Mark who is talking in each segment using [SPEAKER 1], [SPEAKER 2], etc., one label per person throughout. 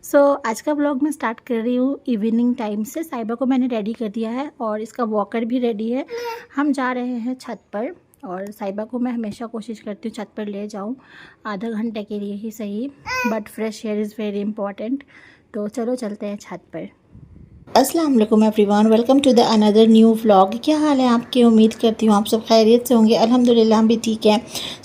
[SPEAKER 1] आज का व्लॉग मैं स्टार्ट कर रही हूँ इवनिंग टाइम से। साइबा को मैंने रेडी कर दिया है और इसका वॉकर भी रेडी है। हम जा रहे हैं छत पर और साइबा को मैं हमेशा कोशिश करती हूँ छत पर ले जाऊँ, आधा घंटे के लिए ही सही, but fresh air is very important. तो चलो चलते हैं छत पर। अस्सलाम वालेकुम everyone, welcome to the another new vlog. क्या हाल है आपकी? उम्मीद करती हूँ आप सब खैरियत से होंगे। अल्हम्दुलिल्लाह हम भी ठीक हैं।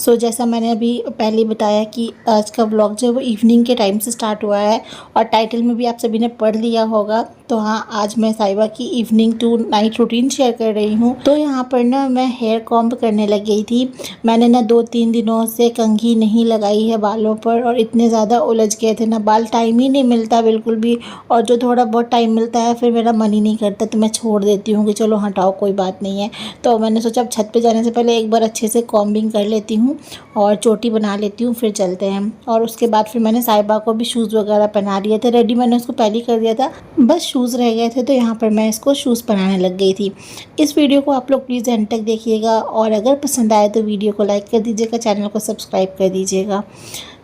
[SPEAKER 1] जैसा मैंने अभी पहले बताया कि आज का व्लॉग जो है वो इवनिंग के टाइम से स्टार्ट हुआ है और टाइटल में भी आप सभी ने पढ़ लिया होगा। तो हाँ, आज मैं साइबा की evening to night routine share कर रही हूँ। तो यहाँ पर ना मैं हेयर कॉम्ब करने लग गई थी। मैंने ना 2-3 दिनों से कंघी नहीं लगाई है बालों पर और इतने ज़्यादा उलझ गए थे ना बाल, टाइम ही नहीं मिलता बिल्कुल भी। और जो थोड़ा बहुत टाइम मिलता है फिर मेरा मन ही नहीं करता, तो मैं छोड़ देती हूँ कि चलो हटाओ कोई बात नहीं है। तो मैंने सोचा अब छत पे जाने से पहले एक बार अच्छे से कॉम्बिंग कर लेती हूँ और चोटी बना लेती हूँ, फिर चलते हैं। और उसके बाद फिर मैंने साइबा को भी शूज़ वगैरह पहना लिए थे रेडी, मैंने उसको पहले ही कर दिया था, बस शूज़ रह गए थे तो यहाँ पर मैं इसको शूज़ पहनाने लग गई थी। इस वीडियो को आप लोग प्लीज़ एंड तक देखिएगा और अगर पसंद आए तो वीडियो को लाइक कर दीजिएगा, चैनल को सब्सक्राइब कर दीजिएगा।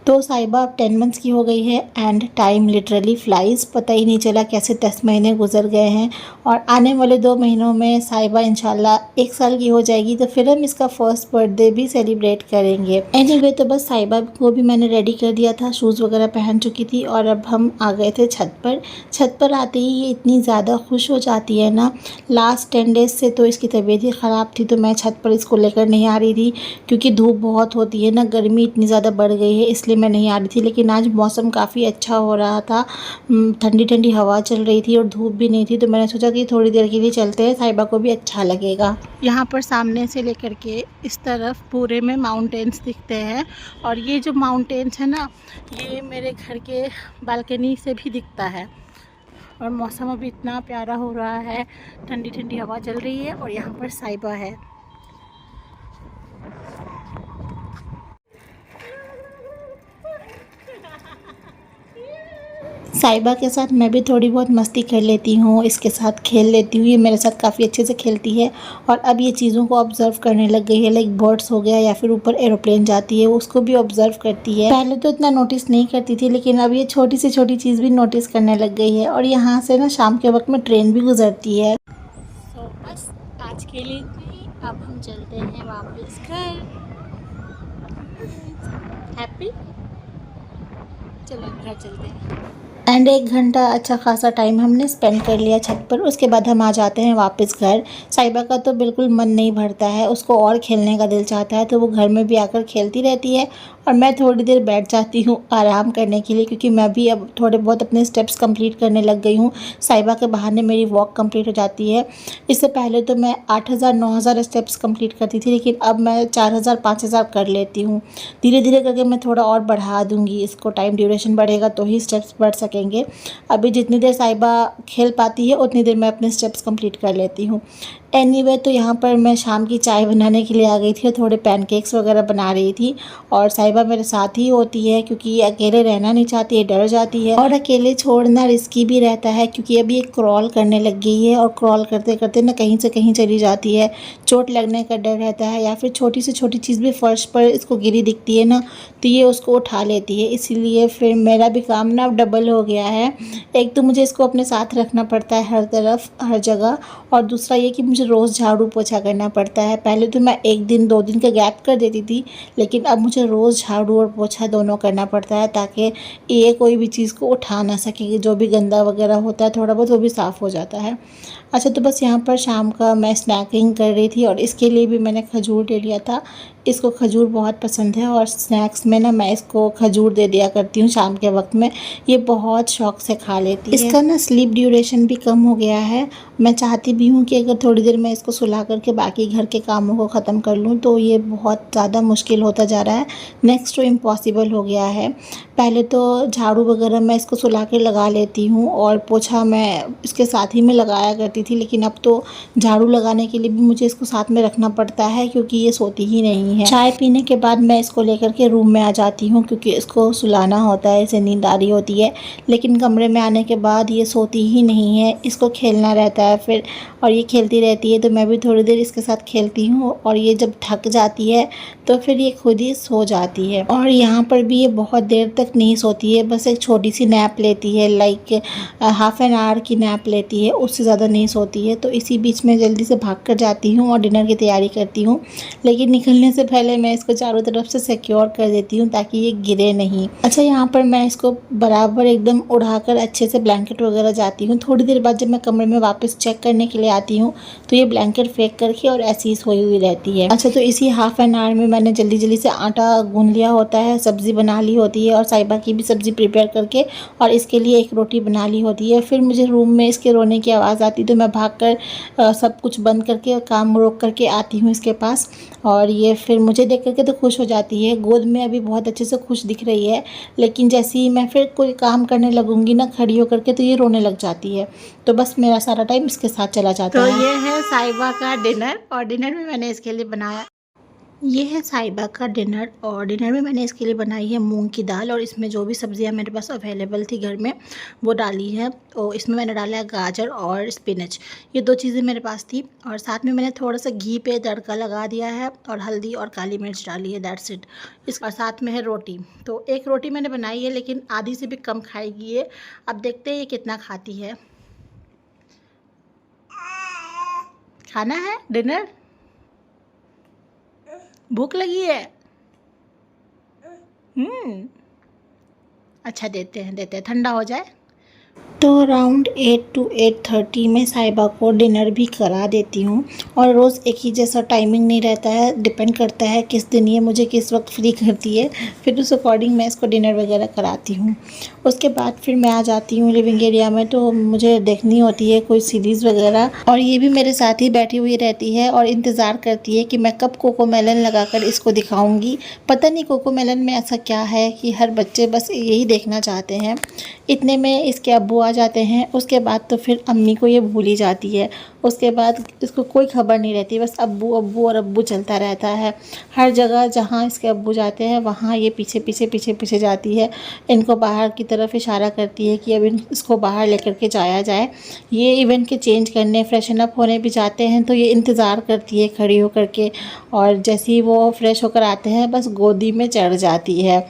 [SPEAKER 1] तो साइबा अब 10 मंथ्स की हो गई है एंड टाइम लिटरली फ्लाइज़, पता ही नहीं चला कैसे 10 महीने गुजर गए हैं। और आने वाले 2 महीनों में साइबा इंशाल्लाह 1 साल की हो जाएगी, तो फिर हम इसका फर्स्ट बर्थडे भी सेलिब्रेट करेंगे। एनीवे, तो बस साइबा को भी मैंने रेडी कर दिया था, शूज़ वगैरह पहन चुकी थी और अब हम आ गए थे छत पर। छत पर आते ही ये इतनी ज़्यादा खुश हो जाती है ना। लास्ट 10 डेज़ से तो इसकी तबीयत ही ख़राब थी, तो मैं छत पर इसको लेकर नहीं आ रही थी क्योंकि धूप बहुत होती है ना, गर्मी इतनी ज़्यादा बढ़ गई है, इसलिए मैं नहीं आ रही थी। लेकिन आज मौसम काफ़ी अच्छा हो रहा था, ठंडी ठंडी हवा चल रही थी और धूप भी नहीं थी, तो मैंने सोचा कि थोड़ी देर के लिए चलते हैं, साइबा को भी अच्छा लगेगा। यहाँ पर सामने से लेकर के इस तरफ पूरे में माउंटेन्स दिखते हैं और ये जो माउंटेन्स है ना, ये मेरे घर के बालकनी से भी दिखता है। और मौसम अभी इतना प्यारा हो रहा है, ठंडी ठंडी हवा चल रही है और यहाँ पर साइबा है। साइबा के साथ मैं भी थोड़ी बहुत मस्ती कर लेती हूँ, इसके साथ खेल लेती हूँ, ये मेरे साथ काफ़ी अच्छे से खेलती है। और अब ये चीज़ों को ऑब्ज़र्व करने लग गई है, लाइक बर्ड्स हो गया या फिर ऊपर एरोप्लेन जाती है उसको भी ऑब्ज़र्व करती है। पहले तो इतना नोटिस नहीं करती थी, लेकिन अब ये छोटी से छोटी चीज़ भी नोटिस करने लग गई है। और यहाँ से ना शाम के वक्त में ट्रेन भी गुजरती है। बस आज के लिए अब हम चलते हैं वापस घर। हैप्पी, चलो घर चलते हैं। एंड 1 घंटा अच्छा खासा टाइम हमने स्पेंड कर लिया छत पर। उसके बाद हम आ जाते हैं वापस घर। साइबा का तो बिल्कुल मन नहीं भरता है, उसको और खेलने का दिल चाहता है, तो वो घर में भी आकर खेलती रहती है और मैं थोड़ी देर बैठ जाती हूँ आराम करने के लिए, क्योंकि मैं भी अब थोड़े बहुत अपने स्टेप्स कंप्लीट करने लग गई हूँ। साइबा के बहाने मेरी वॉक कंप्लीट हो जाती है। इससे पहले तो मैं 8,000-9,000 स्टेप्स कंप्लीट करती थी, लेकिन अब मैं 4,000-5,000 कर लेती हूँ। धीरे धीरे करके मैं थोड़ा और बढ़ा दूँगी इसको, टाइम ड्यूरेशन बढ़ेगा तो ही स्टेप्स बढ़ सकेंगे। अभी जितनी देर साइबा खेल पाती है उतनी देर मैं अपने स्टेप्स कंप्लीट कर लेती हूँ। एनीवे, तो यहाँ पर मैं शाम की चाय बनाने के लिए आ गई थी और थोड़े पैनकेक्स वगैरह बना रही थी। और साइबा मेरे साथ ही होती है क्योंकि ये अकेले रहना नहीं चाहती है, डर जाती है और अकेले छोड़ना रिस्की भी रहता है, क्योंकि अभी ये क्रॉल करने लग गई है और क्रॉल करते करते ना कहीं से कहीं चली जाती है। चोट लगने का डर रहता है या फिर छोटी से छोटी चीज़ भी फर्श पर इसको गिरी दिखती है ना, तो ये उसको उठा लेती है। इसीलिए फिर मेरा भी काम ना अब डबल हो गया है। एक तो मुझे इसको अपने साथ रखना पड़ता है हर तरफ हर जगह, और दूसरा ये कि मुझे रोज़ झाड़ू पोछा करना पड़ता है। पहले तो मैं 1 दिन 2 दिन का गैप कर देती थी, लेकिन अब मुझे रोज़ झाड़ू और पोछा दोनों करना पड़ता है, ताकि ये कोई भी चीज़ को उठा ना सके। जो भी गंदा वगैरह होता है थोड़ा बहुत वो भी साफ़ हो जाता है। अच्छा, तो बस यहाँ पर शाम का मैं स्नैकिंग कर रही थी और इसके लिए भी मैंने खजूर ले लिया था। इसको खजूर बहुत पसंद है और स्नैक्स में ना मैं इसको खजूर दे दिया करती हूँ शाम के वक्त में, ये बहुत शौक से खा लेती है। इसका ना स्लीप ड्यूरेशन भी कम हो गया है। मैं चाहती भी हूँ कि अगर थोड़ी देर मैं इसको सुला करके बाकी घर के कामों को ख़त्म कर लूँ, तो ये बहुत ज़्यादा मुश्किल होता जा रहा है, नेक्स्ट तो इम्पॉसिबल हो गया है। पहले तो झाड़ू वगैरह मैं इसको सुला के लगा लेती हूँ और पोछा मैं इसके साथ ही में लगाया करती करती थी, लेकिन अब तो झाड़ू लगाने के लिए भी मुझे इसको साथ में रखना पड़ता है क्योंकि ये सोती ही नहीं है। चाय पीने के बाद मैं इसको लेकर के रूम में आ जाती हूँ क्योंकि इसको सुलाना होता है, इसे नींद आ रही होती है। लेकिन कमरे में आने के बाद ये सोती ही नहीं है, इसको खेलना रहता है फिर, और ये खेलती रहती है तो मैं भी थोड़ी देर इसके साथ खेलती हूँ। और ये जब थक जाती है तो फिर ये खुद ही सो जाती है। और यहाँ पर भी ये बहुत देर तक नहीं सोती है, बस एक छोटी सी नैप लेती है, लाइक हाफ एन आवर की नैप लेती है, उससे ज़्यादा नहीं सोती है। तो इसी बीच में जल्दी से भाग कर जाती हूँ और डिनर की तैयारी करती हूँ, लेकिन निकलने से पहले मैं इसको चारों तरफ से सिक्योर कर देती हूँ ताकि ये गिरे नहीं। अच्छा, यहाँ पर मैं इसको बराबर एकदम उड़ाकर अच्छे से ब्लैंकेट वगैरह जाती हूँ। थोड़ी देर बाद जब मैं कमरे में वापस चेक करने के लिए आती हूँ तो ये ब्लैंकेट फेंक करके और ऐसी ही सोई हुई रहती है। अच्छा, तो इसी हाफ एन आवर में मैंने जल्दी जल्दी से आटा गूंद लिया होता है, सब्ज़ी बना ली होती है और साहिबा की भी सब्ज़ी प्रिपेयर करके और इसके लिए एक रोटी बना ली होती है। फिर मुझे रूम में इसके रोने की आवाज़ आती तो मैं भागकर सब कुछ बंद करके काम रोक करके आती हूँ इसके पास, और ये फिर मुझे देख करके तो खुश हो जाती है। गोद में अभी बहुत अच्छे से खुश दिख रही है, लेकिन जैसे ही मैं फिर कोई काम करने लगूंगी ना खड़ी होकर के तो ये रोने लग जाती है। तो बस मेरा सारा टाइम इसके साथ चला जाता है। तो ये है साहिबा का डिनर, और डिनर में मैंने इसके लिए बनाया, ये है साहिबा का डिनर, और डिनर में मैंने इसके लिए बनाई है मूंग की दाल, और इसमें जो भी सब्जियां मेरे पास अवेलेबल थी घर में वो डाली है। और इसमें मैंने डाला है गाजर और स्पिनच, ये दो चीज़ें मेरे पास थी। और साथ में मैंने थोड़ा सा घी पे तड़का लगा दिया है और हल्दी और काली मिर्च डाली है, दैट्स इट। इसका साथ में है रोटी। तो एक रोटी मैंने बनाई है लेकिन आधी से भी कम खाएगी ये। अब देखते हैं ये कितना खाती है। खाना है डिनर, भूख लगी है। अच्छा, देते हैं ठंडा हो जाए। तो अराउंड 8 to 8:30 में साहिबा को डिनर भी करा देती हूँ। और रोज़ एक ही जैसा टाइमिंग नहीं रहता है, डिपेंड करता है किस दिन ये मुझे किस वक्त फ्री करती है, फिर उस अकॉर्डिंग मैं इसको डिनर वगैरह कराती हूँ। उसके बाद फिर मैं आ जाती हूँ लिविंग एरिया में, तो मुझे देखनी होती है कोई सीरीज़ वगैरह, और ये भी मेरे साथ ही बैठी हुई रहती है और इंतज़ार करती है कि मैं कब कोकोमेलन लगाकर इसको दिखाऊँगी। पता नहीं कोकोमेलन में ऐसा क्या है कि हर बच्चे बस यही देखना चाहते हैं। इतने में इसके अब्बू आ जाते हैं। उसके बाद तो फिर अम्मी को ये भूल ही जाती है। उसके बाद इसको कोई खबर नहीं रहती, बस अब्बू अब्बू और अब्बू चलता रहता है। हर जगह जहाँ इसके अब्बू जाते हैं वहाँ ये पीछे पीछे पीछे पीछे जाती है, इनको बाहर की तरफ इशारा करती है कि अब इसको बाहर लेकर के जाया जाए। ये इवन के चेंज करने फ्रेशन अप होने भी जाते हैं तो ये इंतज़ार करती है खड़ी होकर के, और जैसे ही वो फ्रेश होकर आते हैं बस गोदी में चढ़ जाती है।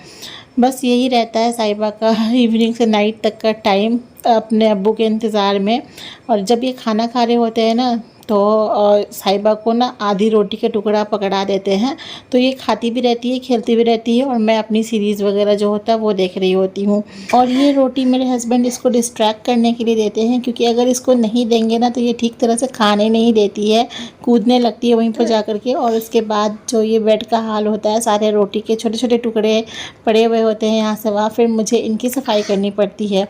[SPEAKER 1] बस यही रहता है साहिबा का इवनिंग से नाइट तक का टाइम अपने अब्बू के इंतज़ार में। और जब ये खाना खा रहे होते हैं ना तो साहिबा को ना आधी रोटी का टुकड़ा पकड़ा देते हैं, तो ये खाती भी रहती है, खेलती भी रहती है, और मैं अपनी सीरीज़ वगैरह जो होता है वो देख रही होती हूँ। और ये रोटी मेरे हस्बैंड इसको डिस्ट्रैक्ट करने के लिए देते हैं, क्योंकि अगर इसको नहीं देंगे ना तो ये ठीक तरह से खाने नहीं देती है, कूदने लगती है वहीं पर जा कर के। और उसके बाद जो ये बेड का हाल होता है, सारे रोटी के छोटे छोटे टुकड़े पड़े हुए होते हैं यहाँ से वहाँ, फिर मुझे इनकी सफाई करनी पड़ती है।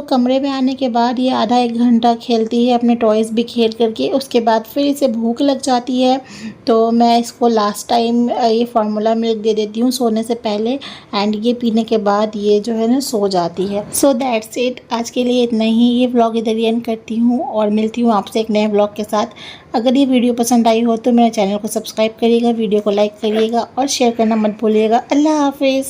[SPEAKER 1] कमरे में आने के बाद ये आधा एक घंटा खेलती है अपने टॉयज़ भी खेल करके। उसके बाद फिर इसे भूख लग जाती है, तो मैं इसको लास्ट टाइम ये फार्मूला मिल्क दे देती हूँ सोने से पहले, एंड ये पीने के बाद ये जो है ना सो जाती है। सो दैट्स इट, आज के लिए इतना ही। ये व्लॉग इधर ही एंड करती हूँ और मिलती हूँ आपसे एक नए व्लॉग के साथ। अगर ये वीडियो पसंद आई हो तो मेरे चैनल को सब्सक्राइब करिएगा, वीडियो को लाइक करिएगा और शेयर करना मत भूलिएगा। अल्लाह हाफिज़।